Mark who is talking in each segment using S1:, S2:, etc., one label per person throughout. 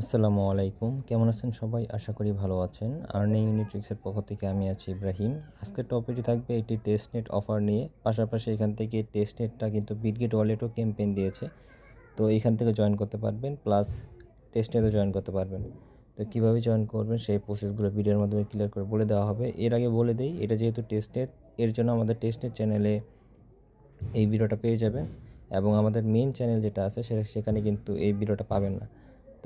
S1: আসসালামু আলাইকুম, কেমন আছেন সবাই? আশা করি ভালো আছেন। আর্নিং ইউনিট্রিক্সের পক্ষ থেকে আমি আছি ইব্রাহিম। আজকের টপিকটি থাকবে একটি টেস্টনেট অফার নিয়ে। পাশাপাশি এখান থেকে টেস্টনেটটা কিন্তু বিটগেট ওয়ালেটও ক্যাম্পেইন দিয়েছে। তো এখান থেকে জয়েন করতে পারবেন, প্লাস টেস্টনেটও জয়েন করতে পারবেন। তো কীভাবে জয়েন করবেন সেই প্রসেসগুলো ভিডিওর মাধ্যমে ক্লিয়ার করে বলে দেওয়া হবে। এর আগে বলে দেই, এটা যেহেতু টেস্টনেট, এর জন্য আমাদের টেস্টনেট চ্যানেলে এই ভিডিওটা পেয়ে যাবেন, এবং আমাদের মেইন চ্যানেল যেটা আছে সেখানে কিন্তু এই ভিডিওটা পাবেন না।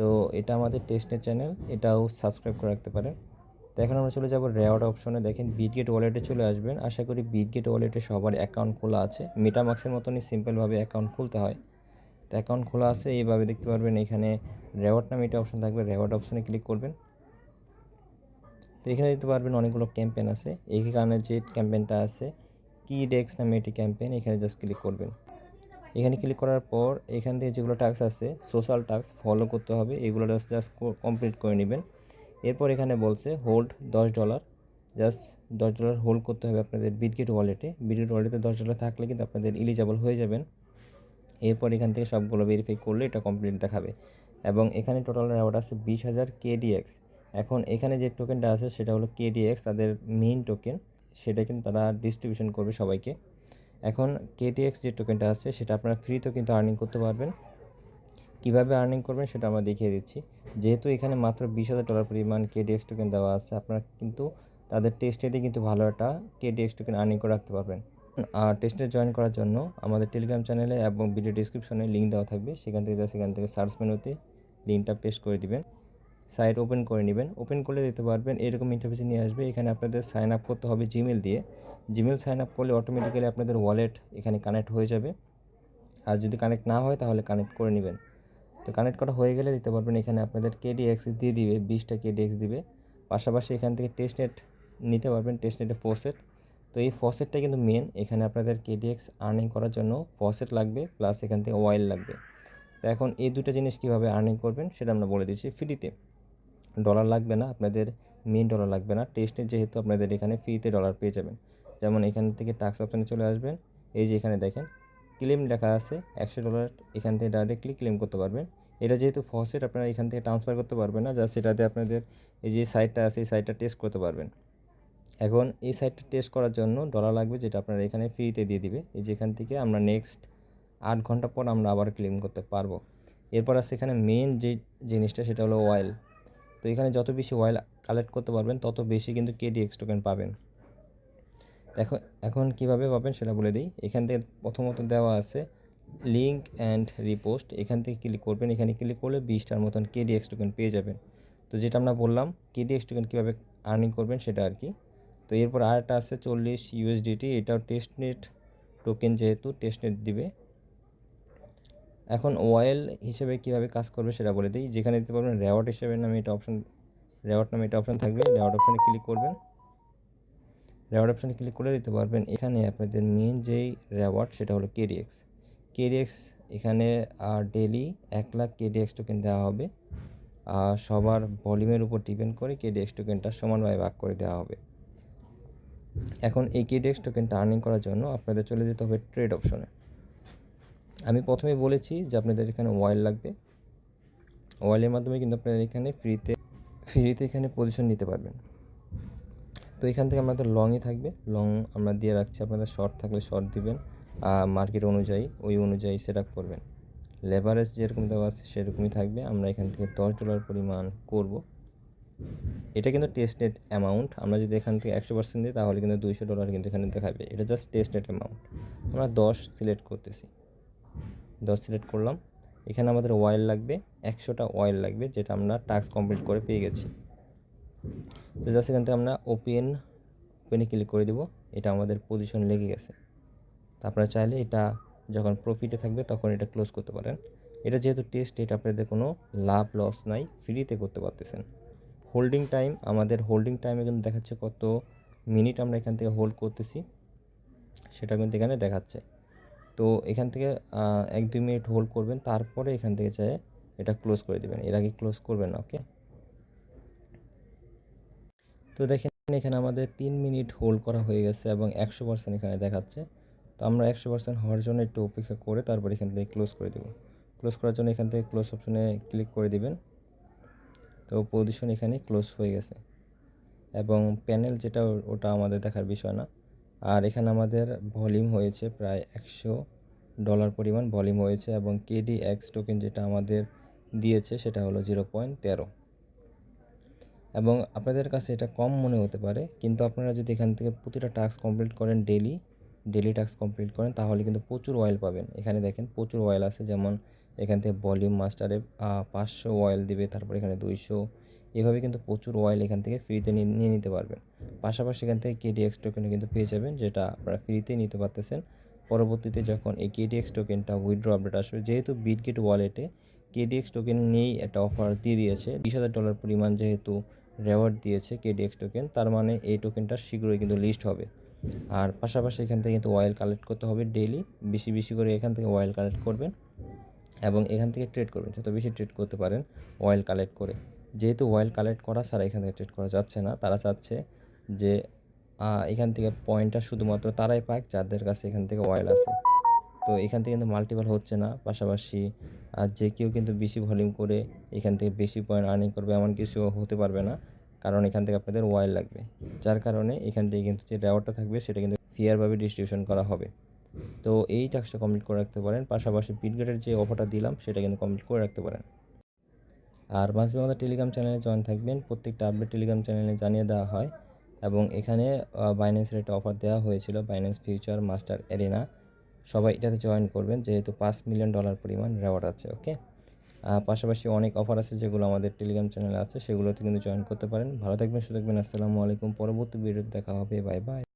S1: তো এটা আমাদের টেস্টনেট চ্যানেল, এটাও সাবস্ক্রাইব করে রাখতে পারেন। তো এখন আমরা চলে যাব রেওয়ার্ড অপশনে। দেখেন বিটগেট ওয়ালেটে চলে আসবেন। আশা করি বিটগেট ওয়ালেটে সবার অ্যাকাউন্ট খোলা আছে। মেটামাক্সের মতনই সিম্পলভাবে অ্যাকাউন্ট খুলতে হয়। তো অ্যাকাউন্ট খোলা আছে, এইভাবে দেখতে পারবেন। এখানে রেওয়ার্ড নামে এটা অপশন থাকবে, রেওয়ার্ড অপশনে ক্লিক করবেন। তো এখানে দেখতে পারবেন অনেকগুলো ক্যাম্পেইন আছে। এইখানে যে ক্যাম্পেইনটা আছে কিডেক্স নামে এটি ক্যাম্পেইন, এখানে জাস্ট ক্লিক করবেন। এখানে ক্লিক করার পর এখান থেকে যেগুলো টাস্ক আছে, সোশ্যাল টাস্ক ফলো করতে হবে, এগুলো জাস্ট কমপ্লিট করে নেবেন। এরপর এখানে বলছে হোল্ড $10, জাস্ট $10 হোল্ড করতে হবে আপনাদের বিটগেট ওয়ালেটে। বিটগেট ওয়ালেটে $10 থাকলে কিন্তু আপনাদের এলিজিবল হয়ে যাবেন। এরপর এখান থেকে সবগুলো ভেরিফাই করলে এটা কমপ্লিট দেখাবে, এবং এখানে টোটাল রেওয়ার্ড আছে 20,000 KDX। এখন এখানে যে টোকেনটা আছে সেটা হলো KDX, তাদের মেইন টোকেন, সেটা কিন্তু তারা ডিস্ট্রিবিউশন করবে সবাইকে। এখন KTX যে টোকেনটা আছে সেটা আপনারা ফ্রিতেও কিন্তু আর্নিং করতে পারবেন। কিভাবে আর্নিং করবেন সেটা আমরা দেখিয়ে দিচ্ছি। যেহেতু এখানে মাত্র $20,000 পরিমাণ KTX টোকেন দেওয়া আছে, আপনারা কিন্তু তাদের টেস্টেতে কিন্তু ভালো একটা KTX টোকেন আর্নিং করে রাখতে পারবেন। আর টেস্টে জয়েন করার জন্য আমাদের টেলিগ্রাম চ্যানেলে এবং ভিডিও ডিসক্রিপশনে লিঙ্ক দেওয়া থাকবে, সেখান থেকে সার্চ মেনুতে লিঙ্কটা পেস্ট করে দিবেন। সাইট ওপেন করে নেবেন। ওপেন করলে দিতে পারবেন এরকম ইন্টারফেসে নিয়ে আসবে। এখানে আপনাদের সাইন আপ করতে হবে জিমেল দিয়ে। জিমেল সাইন আপ করলে অটোমেটিক্যালি আপনাদের ওয়ালেট এখানে কানেক্ট হয়ে যাবে। আর যদি কানেক্ট না হয় তাহলে কানেক্ট করে নেবেন। তো কানেক্ট করা হয়ে গেলে দিতে পারবেন এখানে আপনাদের KDX দিয়ে দিবে, 20টা KDX দিবে। পাশাপাশি এখান থেকে টেস্টনেট নিতে পারবেন, টেস্টনেটে ফসেট। তো এই ফসেটটা কিন্তু মেন, এখানে আপনাদের KDX আর্নিং করার জন্য ফসেট লাগবে, প্লাস এখান থেকে অয়েল লাগবে। তো এখন এই দুটো জিনিস কীভাবে আর্নিং করবেন সেটা আমরা বলে দিচ্ছি। ফ্রিতে ডলার লাগবে না, আপনাদের মেন ডলার লাগবে না। টেস্টে যেহেতু আপনাদের এখানে ফ্রিতে ডলার পেয়ে যাবেন। যেমন এখান থেকে টাস্ক অপশানে চলে আসবেন। এই যে এখানে দেখেন ক্লেম লেখা আছে, $100 এখান থেকে ডাইরেক্টলি ক্লেম করতে পারবেন। এটা যেহেতু ফসেট, আপনারা এখান থেকে ট্রান্সফার করতে পারবেন না, জাস্ট সেটাতে আপনাদের এই যে সাইটটা আছে এই সাইটটা টেস্ট করতে পারবেন। এখন এই সাইটটা টেস্ট করার জন্য ডলার লাগবে, যেটা আপনারা এখানে ফ্রিতে দিয়ে দিবে। এই যে এখান থেকে আমরা নেক্সট 8 ঘন্টা পর আমরা আবার ক্লেম করতে পারবো। এরপর আছে এখানে মেন যে জিনিসটা সেটা হলো অয়েল। তো এখানে যত বেশি অয়েল কালেক্ট করতে পারবেন তত বেশি কিন্তু KDX টোকেন পাবেন। দেখো এখন কিভাবে পাবেন সেটা বলে দিই। এখান থেকে প্রথমত দেওয়া আছে লিঙ্ক অ্যান্ড রিপোস্ট, এখান থেকে ক্লিক করবেন। এখানে ক্লিক করলে 20টার মতন KDX টোকেন পেয়ে যাবেন। তো যেটা আমরা বললাম KDX টোকেন কীভাবে আর্নিং করবেন সেটা আর কি। তো এরপর আরেকটা আছে 40 USDT, এটাও টেস্টনেট টোকেন, যেহেতু টেস্টনেট দিবে। এখন ওয়েল হিসেবে কীভাবে কাজ করবে সেটা বলে দিই। যেখানে দিতে পারবেন রেওয়ার্ড হিসেবে নামে এটা অপশন, রেওয়ার্ড নামে এটা অপশন থাকবে। রেওয়ার্ড অপশনে ক্লিক করবেন। রেওয়ার্ড অপশনে ক্লিক করে দিতে পারবেন এখানে আপনাদের মেন যেই রেওয়ার্ড সেটা হলো KDX। এখানে ডেলি 1 লাখ KDX টোকেন দেওয়া হবে। সবার ভলিউমের উপর ডিপেন্ড করে KDX টোকেনটা সমানভাবে ভাগ করে দেওয়া হবে। এখন এই KDX টোকেনটা আর্নিং করার জন্য আপনাদের চলে যেতে হবে ট্রেড অপশনে। আমি প্রথমেই বলেছি যে আপনাদের এখানে ওয়াইল লাগবে। ওয়াইলের মাধ্যমে কিন্তু আপনারা এখানে ফ্রিতে এখানে পজিশন নিতে পারবেন। তো এখান থেকে আমাদের লংই থাকবে, লং আমরা দিয়ে রাখছি। আপনাদের শর্ট থাকলে শর্ট দিবেন, মার্কেট অনুযায়ী ওই অনুযায়ী সেট আপ করবেন। লেভারেজ যেরকম দেওয়া আছে সেরকমই থাকবে। আমরা এখান থেকে $10 পরিমাণ করব। এটা কিন্তু টেস্টনেট অ্যামাউন্ট। আমরা যদি এখান থেকে 100% দিই তাহলে কিন্তু $200 কিন্তু এখানে দেখাবে। এটা জাস্ট টেস্টনেট অ্যামাউন্ট। আমরা 10 সিলেক্ট করতেছি, 10 সিলেক্ট করলাম। এখানে আমাদের অয়েল লাগবে, 100টা অয়েল লাগবে, যেটা আমরা টাস্ক কমপ্লিট করে পেয়ে গেছি। তো জাস্ট এখান থেকে আমরা ওপেনে ক্লিক করে দেব। এটা আমাদের পজিশন লেগে গেছে। তো আপনারা চাইলে এটা যখন প্রফিটে থাকবে তখন এটা ক্লোজ করতে পারেন। এটা যেহেতু টেস্ট, এটা আপনাদের কোনো লাভ লস নাই, ফ্রিতে করতে পারতেছেন। হোল্ডিং টাইম, আমাদের হোল্ডিং টাইমে কিন্তু দেখাচ্ছে কত মিনিট আমরা এখান থেকে হোল্ড করতেছি সেটা কিন্তু এখানে দেখাচ্ছে। তো এখান থেকে 1-2 মিনিট হোল্ড করবেন, তারপরে এখান থেকে চাই এটা ক্লোজ করে দেবেন। এর আগে ক্লোজ করবেন না, ওকে। তো দেখেন এখানে আমাদের 3 মিনিট হোল্ড করা হয়ে গেছে এবং 100% এখানে দেখাচ্ছে। তো আমরা 100% হওয়ার জন্য একটু অপেক্ষা করে তারপর এখান থেকে ক্লোজ করে দেব। ক্লোজ করার জন্য এখান থেকে ক্লোজ অপশনে ক্লিক করে দিবেন। তো পজিশন এখানে ক্লোজ হয়ে গেছে এবং প্যানেল যেটা ওটা আমাদের দেখার বিষয় না। আর এখানে আমাদের ভলিউম হয়েছে প্রায় $100 পরিমাণ ভলিউম হয়েছে এবং KDX টোকেন যেটা আমাদের দিয়েছে সেটা হলো 0.13। এবং আপনাদের কাছে এটা কম মনে হতে পারে, কিন্তু আপনারা যদি এখান থেকে প্রতিটা টাস্ক কমপ্লিট করেন, ডেলি টাস্ক কমপ্লিট করেন, তাহলে কিন্তু প্রচুর অয়েল পাবেন। এখানে দেখেন প্রচুর অয়েল আছে, যেমন এখান থেকে ভলিউম মাস্টারে 500 অয়েল দিবে, তারপর এখানে 200, এভাবে কিন্তু প্রচুর অয়েল এখান থেকে ফ্রিতে নিয়ে নিতে পারবেন। পাশাপাশি এখান থেকে KDX টোকেনও কিন্তু পেয়ে যাবেন, যেটা আপনারা ফ্রিতে নিতে পারতেছেন। পরবর্তীতে যখন এই KDX টোকেনটা উইথড্র আপডেট আসবে, যেহেতু বিটগেট ওয়ালেটে KDX টোকেন নিয়েই একটা অফার দিয়ে দিয়েছে, $20,000 পরিমাণ যেহেতু রেওয়ার্ড দিয়েছে KDX টোকেন, তার মানে এই টোকেনটা শীঘ্রই কিন্তু লিস্ট হবে। আর পাশাপাশি এখান থেকে কিন্তু অয়েল কালেক্ট করতে হবে ডেইলি, বেশি বেশি করে এখান থেকে অয়েল কালেক্ট করবেন এবং এখান থেকে ট্রেড করবেন, যত বেশি ট্রেড করতে পারেন অয়েল কালেক্ট করে। যেহেতু অয়েল কালেক্ট করা ছাড়া এখান থেকে ট্রেড করা যাচ্ছে না, তারা চাচ্ছে যে এখান থেকে পয়েন্টটা শুধুমাত্র তারাই পাক যাদের কাছে এখান থেকে অয়েল আছে। তো এখান থেকে কিন্তু মাল্টিপল হচ্ছে না। পাশাপাশি যে কেউ কিন্তু বেশি ভলিউম করে এখান থেকে বেশি পয়েন্ট আর্নিং করবে এমন কিছু হতে পারবে না, কারণ এখান থেকে আপনাদের ওয়াইল লাগবে। যার কারণে এখান থেকে কিন্তু যে রেওয়ার্ডটা থাকবে সেটা কিন্তু ফেয়ারভাবে ডিস্ট্রিবিউশন করা হবে। তো এই টাস্কটা কমপ্লিট করে রাখতে পারেন। পাশাপাশি বিটগেটের যে অফারটা দিলাম সেটা কিন্তু কমপ্লিট করে রাখতে পারেন। আর মাঝে আমাদের টেলিগ্রাম চ্যানেলে জয়েন থাকবেন, প্রত্যেকটা আপডেট টেলিগ্রাম চ্যানেলে জানিয়ে দেওয়া হয়। এবং এখানে বাইন্যান্সের একটা অফার দেওয়া হয়েছিল, বাইন্যান্স ফিউচার মাস্টার এরিনা। সবাই এটাতে জয়েন করবেন, যেহেতু $5 মিলিয়ন পরিমাণ রেওয়ার্ড আছে। ওকে, পাশাপাশি অনেক অফার আছে যেগুলো আমাদের টেলিগ্রাম চ্যানেলে আছে, সেগুলোতে কিন্তু জয়েন করতে পারেন। ভালো থাকবেন, সুস্থ থাকবেন। আসসালামু আলাইকুম। পরবর্তী ভিডিওতে দেখা হবে। Bye bye.